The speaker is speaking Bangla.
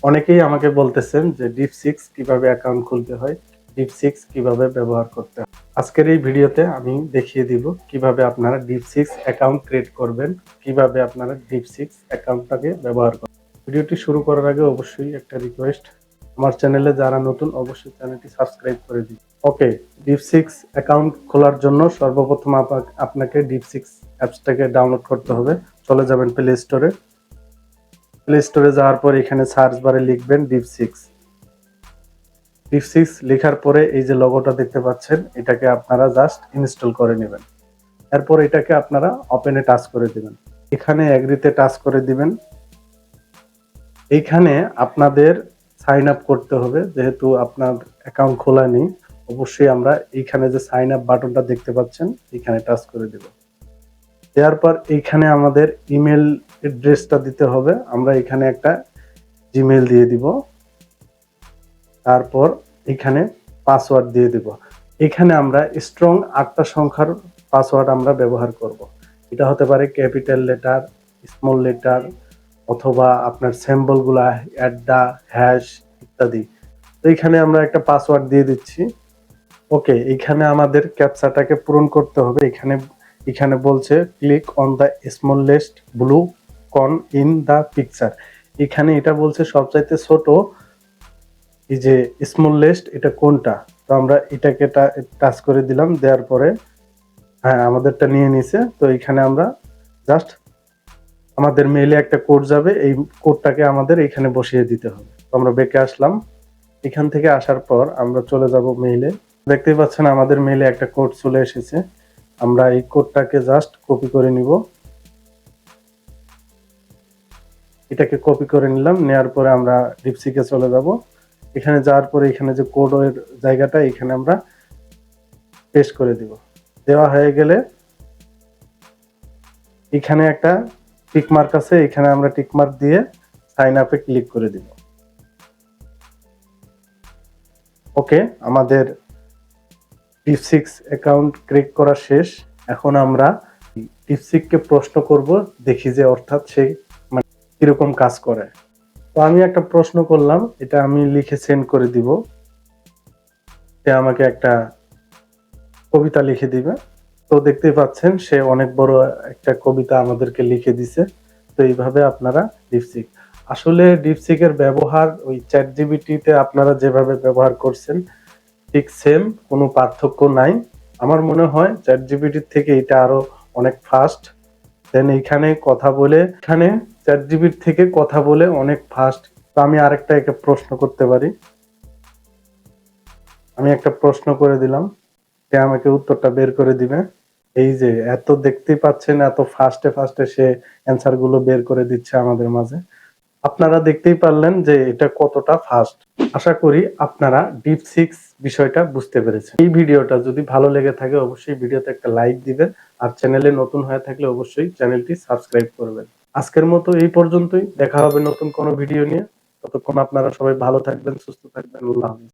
অনেকেই আমাকে বলতেছেন যে ডিপ6 কিভাবে অ্যাকাউন্ট খুলতে হয়, ডিপ6 কিভাবে ব্যবহার করতে হয়। আজকের এই ভিডিওতে আমি দেখিয়ে দিব কিভাবে আপনারা ডিপ6 অ্যাকাউন্ট ক্রিয়েট করবেন, কিভাবে আপনারা ডিপ6 অ্যাকাউন্টটাকে ব্যবহার করবেন। ভিডিওটি শুরু করার আগে অবশ্যই একটা রিকোয়েস্ট, আমার চ্যানেলে যারা নতুন অবশ্যই চ্যানেলটি সাবস্ক্রাইব করে দিন। ওকে, ডিপ6 অ্যাকাউন্ট খোলার জন্য সর্বপ্রথম আপনাকে ডিপ6 অ্যাপসটাকে ডাউনলোড করতে হবে। চলে যাবেন প্লে স্টোরে। প্লে স্টোরে যাওয়ার পর এখানে সার্চ বারে লিখবেন ডিপ6। ডিপ6 লেখার পরে এই যে লোগোটা দেখতে পাচ্ছেন, এটাকে আপনারা জাস্ট ইনস্টল করে নেবেন। এরপর এটাকে আপনারা ওপেনে টাচ করে দিবেন। এখানে এগ্রিতে টাচ করে দিবেন। এইখানে আপনাদের সাইন আপ করতে হবে, যেহেতু আপনার অ্যাকাউন্ট খোলা নেই। অবশ্যই আমরা এইখানে যে সাইন আপ বাটনটা দেখতে পাচ্ছেন, এখানে টাচ করে দেব। দেওয়ার পর এইখানে আমাদের ইমেল অ্যাড্রেসটা দিতে হবে। আমরা এখানে একটা জিমেইল দিয়ে দিব। তারপর এখানে পাসওয়ার্ড দিয়ে দিব। এখানে আমরা স্ট্রং 8টা সংখ্যার পাসওয়ার্ড আমরা ব্যবহার করব। এটা হতে পারে ক্যাপিটাল লেটার, স্মল লেটার, অথবা আপনার সিম্বলগুলা, অ্যাডা, হ্যাশ ইত্যাদি। তো এখানে আমরা একটা পাসওয়ার্ড দিয়ে দিচ্ছি। ওকে, এখানে আমাদের ক্যাপচাটাকে পূরণ করতে হবে। এখানে বলছে click on the smallest blue কন ইন দ্য পিকচার। এখানে এটা বলছে সবচাইতে ছোট এই যে স্মলেস্ট, এটা কোনটা। তো আমরা এটাকে টাচ করে দিলাম। দেওয়ার পরে হ্যাঁ, আমাদেরটা নিয়ে নিছে। তো এখানে আমরা জাস্ট আমাদের মেইলে একটা কোড যাবে, এই কোডটাকে আমাদের এখানে বসিয়ে দিতে হবে। তো আমরা ব্যাকে আসলাম। এখান থেকে আসার পর আমরা চলে যাব মেইলে। দেখতেই পাচ্ছেন আমাদের মেইলে একটা কোড চলে এসেছে। আমরা এই কোডটাকে জাস্ট কপি করে নিব। এটাকে কপি করে নিলাম। নেওয়ার পরে আমরা ডিপসিকে চলে যাব। এখানে যাওয়ার পরে এখানে যে কোডের জায়গাটা, এখানে আমরা পেস্ট করে দিব। দেওয়া হয়ে গেলে এখানে একটা টিক মার্ক আছে, এখানে আমরা টিক মার্ক দিয়ে সাইন আপে ক্লিক করে দিব। ওকে, আমাদের ডিপ6 অ্যাকাউন্ট ক্রিয়েট করা শেষ। এখন আমরা ডিপসিককে প্রশ্ন করব, দেখি যে অর্থাৎ সে মানে কিরকম কাজ করে। তো আমি একটা প্রশ্ন করলাম, এটা আমি লিখে সেন্ড করে দিব। সে আমাকে একটা কবিতা লিখে দিবে। তো দেখতেই পাচ্ছেন সে অনেক বড় একটা কবিতা আমাদেরকে লিখে দিছে। তো এইভাবে আপনারা ডিপসিক, আসলে ডিপসিকের ব্যবহার ওই চ্যাট জিপিটিতে আপনারা যেভাবে ব্যবহার করছেন ঠিক সেম, কোনো পার্থক্য নাই। আমার মনে হয় চ্যাট জিপিটির থেকে এটা আরো অনেক ফাস্ট। দেন এখানে চ্যাট জিপিটি থেকে কথা বলে অনেক ফাস্ট। তো আমি আরেকটা একটা প্রশ্ন করতে পারি। আমি একটা প্রশ্ন করে দিলাম, সে আমাকে উত্তরটা বের করে দিবে। এই যে এত দেখতেই পাচ্ছেন, এত ফাস্টে সে অ্যান্সার গুলো বের করে দিচ্ছে আমাদের মাঝে। আপনারা দেখতেই পারলেন যে এটা কতটা ফাস্ট। আশা করি আপনারা ডিপ6 বিষয়টা বুঝতে পেরেছেন। এই ভিডিওটা যদি ভালো লেগে থাকে অবশ্যই ভিডিওতে একটা লাইক দিবেন, আর চ্যানেলে নতুন হয়ে থাকলে অবশ্যই চ্যানেলটি সাবস্ক্রাইব করবেন। আজকের মতো এই পর্যন্তই, দেখা হবে নতুন কোনো ভিডিও নিয়ে। ততক্ষণ আপনারা সবাই ভালো থাকবেন, সুস্থ থাকবেন। আল্লাহ হাফেজ।